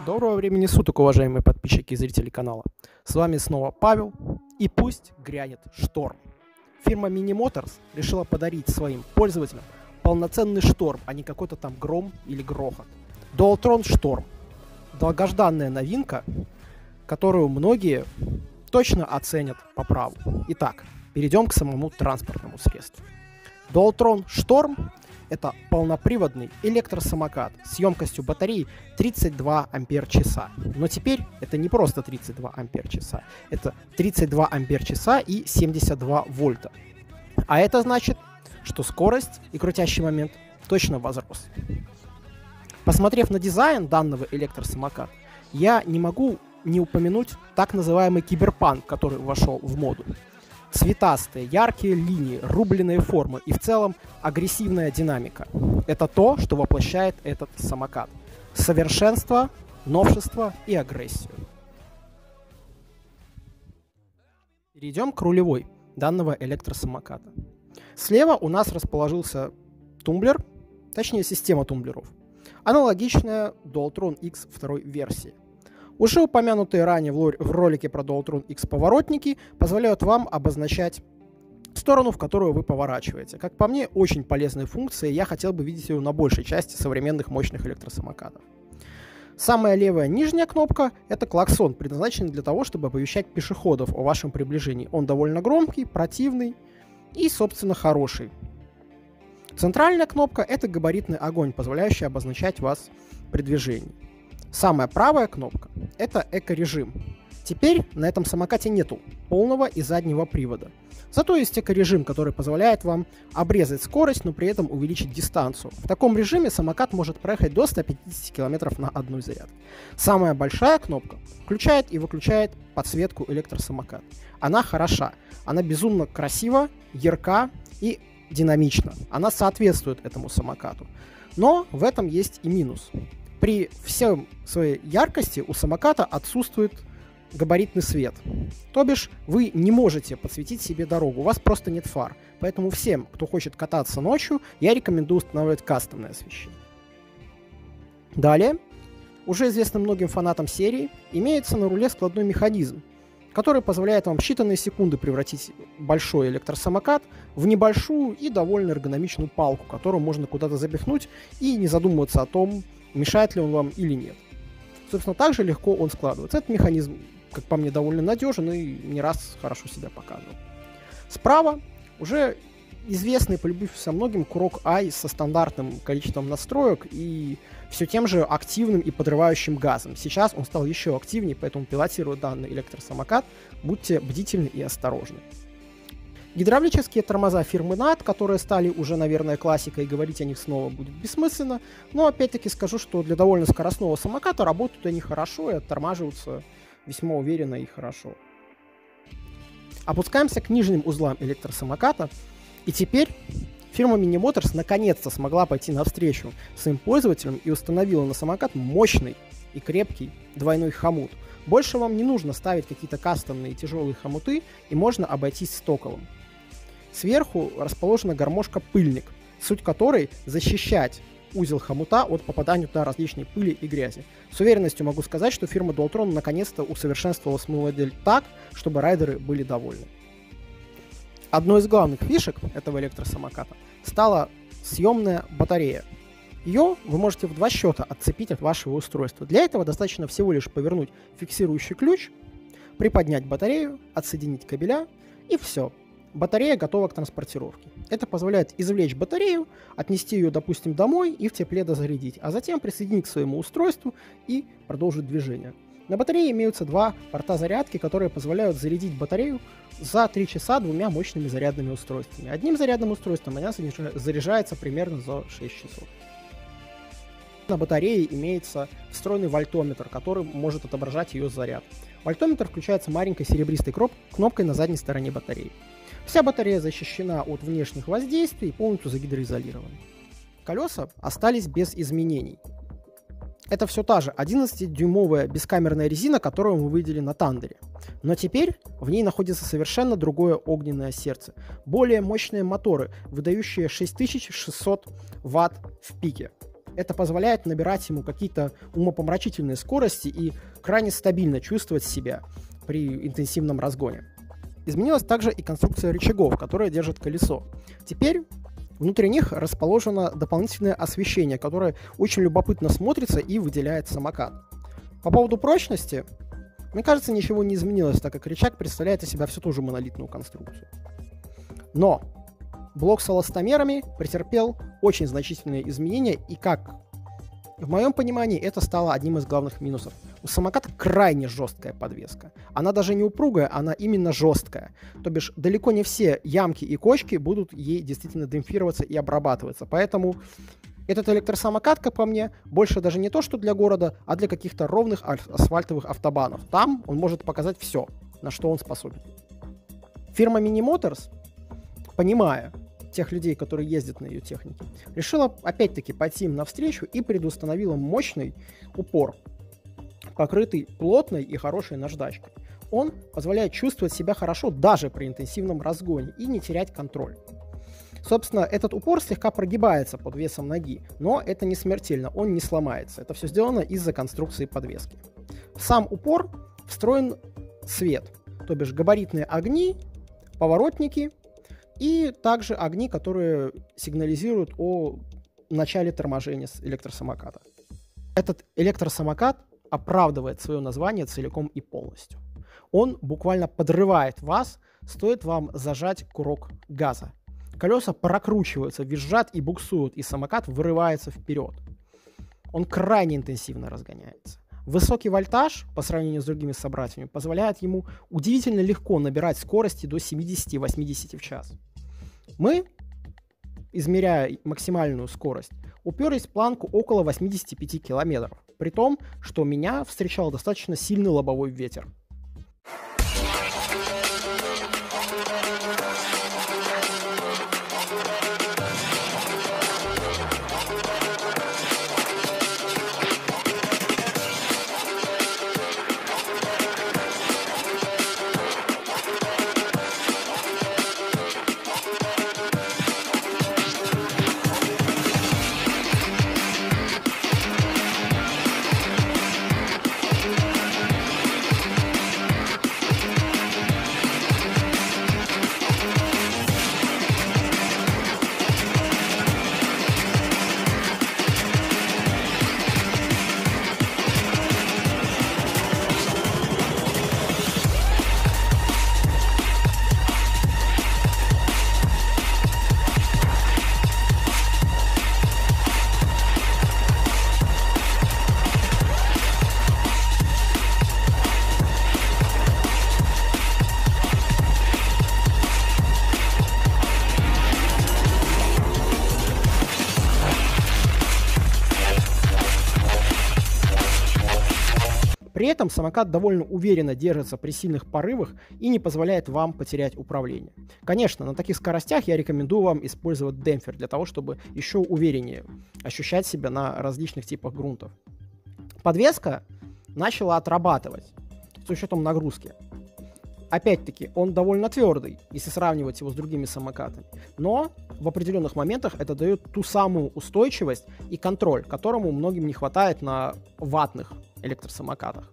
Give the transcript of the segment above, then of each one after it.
Доброго времени суток, уважаемые подписчики и зрители канала. С вами снова Павел, и пусть грянет шторм. Фирма Mini Motors решила подарить своим пользователям полноценный шторм, а не какой-то там гром или грохот. Dualtron Storm. Долгожданная новинка, которую многие точно оценят по праву. Итак, перейдем к самому транспортному средству. Dualtron Storm — это полноприводный электросамокат с емкостью батареи 32 ампер-часа. Но теперь это не просто 32 ампер-часа, это 32 ампер-часа и 72 вольта. А это значит, что скорость и крутящий момент точно возрос. Посмотрев на дизайн данного электросамоката, я не могу не упомянуть так называемый киберпанк, который вошел в моду. Цветастые, яркие линии, рубленые формы и в целом агрессивная динамика. Это то, что воплощает этот самокат. Совершенство, новшество и агрессию. Перейдем к рулевой данного электросамоката. Слева у нас расположился тумблер, точнее система тумблеров, аналогичная Dualtron X второй версии. Уже упомянутые ранее в ролике про Dualtron X поворотники позволяют вам обозначать сторону, в которую вы поворачиваете. Как по мне, очень полезная функция, и я хотел бы видеть ее на большей части современных мощных электросамокатов. Самая левая нижняя кнопка — это клаксон, предназначенный для того, чтобы оповещать пешеходов о вашем приближении. Он довольно громкий, противный и, собственно, хороший. Центральная кнопка — это габаритный огонь, позволяющий обозначать вас при движении. Самая правая кнопка — это эко-режим. Теперь на этом самокате нету полного и заднего привода. Зато есть эко-режим, который позволяет вам обрезать скорость, но при этом увеличить дистанцию. В таком режиме самокат может проехать до 150 км на одной зарядке. Самая большая кнопка включает и выключает подсветку электросамоката. Она хороша, она безумно красива, ярка и динамична. Она соответствует этому самокату. Но в этом есть и минус. При всей своей яркости у самоката отсутствует габаритный свет. То бишь вы не можете подсветить себе дорогу, у вас просто нет фар. Поэтому всем, кто хочет кататься ночью, я рекомендую устанавливать кастомное освещение. Далее, уже известный многим фанатам серии, имеется на руле складной механизм, который позволяет вам в считанные секунды превратить большой электросамокат в небольшую и довольно эргономичную палку, которую можно куда-то запихнуть и не задумываться о том, мешает ли он вам или нет. Собственно, также легко он складывается. Этот механизм, как по мне, довольно надежен и не раз хорошо себя показывал. Справа уже известный, полюбившийся многим курок Ай со стандартным количеством настроек и все тем же активным и подрывающим газом. Сейчас он стал еще активнее, поэтому, пилотируя данный электросамокат, будьте бдительны и осторожны. Гидравлические тормоза фирмы NAT, которые стали уже, наверное, классикой, и говорить о них снова будет бессмысленно, но опять-таки скажу, что для довольно скоростного самоката работают они хорошо и оттормаживаются весьма уверенно и хорошо. Опускаемся к нижним узлам электросамоката, и теперь фирма Mini Motors наконец-то смогла пойти навстречу своим пользователям и установила на самокат мощный и крепкий двойной хомут. Больше вам не нужно ставить какие-то кастомные тяжелые хомуты, и можно обойтись стоковым. Сверху расположена гармошка-пыльник, суть которой защищать узел хомута от попадания туда различной пыли и грязи. С уверенностью могу сказать, что фирма Dualtron наконец-то усовершенствовала свою модель так, чтобы райдеры были довольны. Одной из главных фишек этого электросамоката стала съемная батарея. Ее вы можете в 2 счета отцепить от вашего устройства. Для этого достаточно всего лишь повернуть фиксирующий ключ, приподнять батарею, отсоединить кабеля, и все. Батарея готова к транспортировке. Это позволяет извлечь батарею, отнести ее, допустим, домой и в тепле дозарядить, а затем присоединить к своему устройству и продолжить движение. На батарее имеются 2 порта зарядки, которые позволяют зарядить батарею за 3 часа 2 мощными зарядными устройствами. Одним зарядным устройством она заряжается примерно за 6 часов. На батарее имеется встроенный вольтометр, который может отображать ее заряд. Вольтометр включается маленькой серебристой кнопкой на задней стороне батареи. Вся батарея защищена от внешних воздействий и полностью загидроизолирована. Колеса остались без изменений. Это все та же 11-дюймовая бескамерная резина, которую мы видели на Тандере. Но теперь в ней находится совершенно другое огненное сердце. Более мощные моторы, выдающие 6600 Вт в пике. Это позволяет набирать ему какие-то умопомрачительные скорости и крайне стабильно чувствовать себя при интенсивном разгоне. Изменилась также и конструкция рычагов, которые держат колесо. Теперь внутри них расположено дополнительное освещение, которое очень любопытно смотрится и выделяет самокат. По поводу прочности, мне кажется, ничего не изменилось, так как рычаг представляет из себя всю ту же монолитную конструкцию. Но блок с эластомерами претерпел очень значительные изменения, и как в моем понимании это стало одним из главных минусов. У самоката крайне жесткая подвеска. Она даже не упругая, она именно жесткая. То бишь далеко не все ямки и кочки будут ей действительно демпфироваться и обрабатываться. Поэтому этот электросамокат, как по мне, больше даже не то, что для города, а для каких-то ровных асфальтовых автобанов. Там он может показать все, на что он способен. Фирма Mini Motors, понимая тех людей, которые ездят на ее технике, решила опять-таки пойти им навстречу и предустановила мощный упор, покрытый плотной и хорошей наждачкой. Он позволяет чувствовать себя хорошо даже при интенсивном разгоне и не терять контроль. Собственно, этот упор слегка прогибается под весом ноги, но это не смертельно, он не сломается. Это все сделано из-за конструкции подвески. В сам упор встроен свет, то бишь габаритные огни, поворотники и также огни, которые сигнализируют о начале торможения с электросамоката. Этот электросамокат оправдывает свое название целиком и полностью. Он буквально подрывает вас, стоит вам зажать курок газа. Колеса прокручиваются, визжат и буксуют, и самокат вырывается вперед. Он крайне интенсивно разгоняется. Высокий вольтаж, по сравнению с другими собратьями, позволяет ему удивительно легко набирать скорости до 70-80 в час. Мы, измеряя максимальную скорость, уперлись в планку около 85 километров, при том, что меня встречал достаточно сильный лобовой ветер. При этом самокат довольно уверенно держится при сильных порывах и не позволяет вам потерять управление. Конечно, на таких скоростях я рекомендую вам использовать демпфер для того, чтобы еще увереннее ощущать себя на различных типах грунтов. Подвеска начала отрабатывать с учетом нагрузки. Опять-таки, он довольно твердый, если сравнивать его с другими самокатами, но в определенных моментах это дает ту самую устойчивость и контроль, которому многим не хватает на ватных электросамокатах.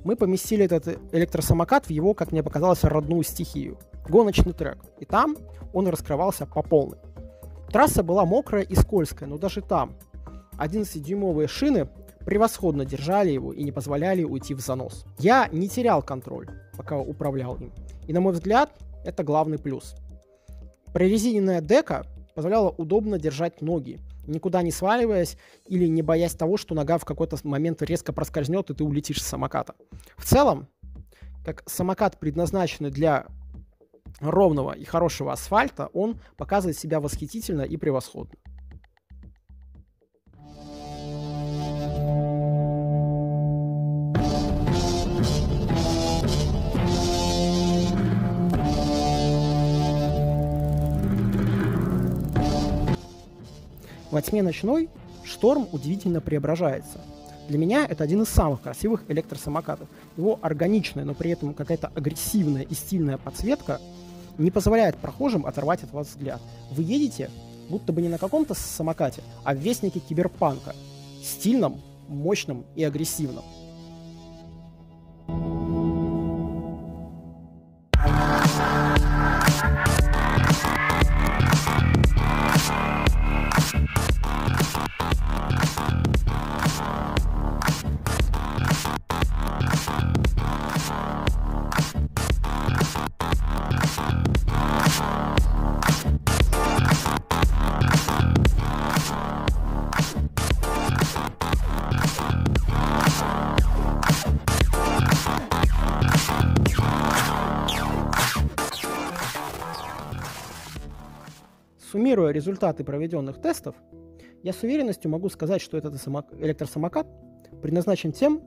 Мы поместили этот электросамокат в его, как мне показалось, родную стихию — гоночный трек, и там он раскрывался по полной. Трасса была мокрая и скользкая, но даже там 11-дюймовые шины превосходно держали его и не позволяли уйти в занос. Я не терял контроль, пока управлял им, и, на мой взгляд, это главный плюс. Прорезиненная дека позволяла удобно держать ноги, никуда не сваливаясь или не боясь того, что нога в какой-то момент резко проскользнет и ты улетишь с самоката. В целом, как самокат, предназначенный для ровного и хорошего асфальта, он показывает себя восхитительно и превосходно. Во тьме ночной Шторм удивительно преображается. Для меня это один из самых красивых электросамокатов. Его органичная, но при этом какая-то агрессивная и стильная подсветка не позволяет прохожим оторвать от вас взгляд. Вы едете, будто бы не на каком-то самокате, а в вестнике киберпанка. Стильном, мощном и агрессивном. Суммируя результаты проведенных тестов, я с уверенностью могу сказать, что этот электросамокат предназначен тем,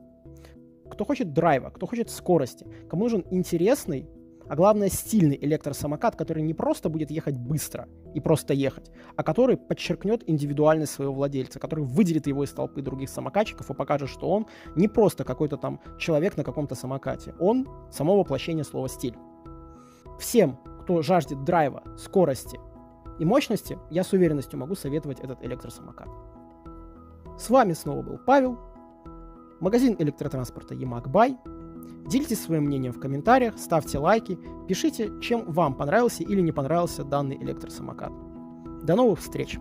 кто хочет драйва, кто хочет скорости, кому нужен интересный, а главное стильный электросамокат, который не просто будет ехать быстро и просто ехать, а который подчеркнет индивидуальность своего владельца, который выделит его из толпы других самокатчиков и покажет, что он не просто какой-то там человек на каком-то самокате, он само воплощение слова «стиль». Всем, кто жаждет драйва, скорости и мощности, я с уверенностью могу советовать этот электросамокат. С вами снова был Павел, магазин электротранспорта Емаг Бай. Делитесь своим мнением в комментариях, ставьте лайки, пишите, чем вам понравился или не понравился данный электросамокат. До новых встреч!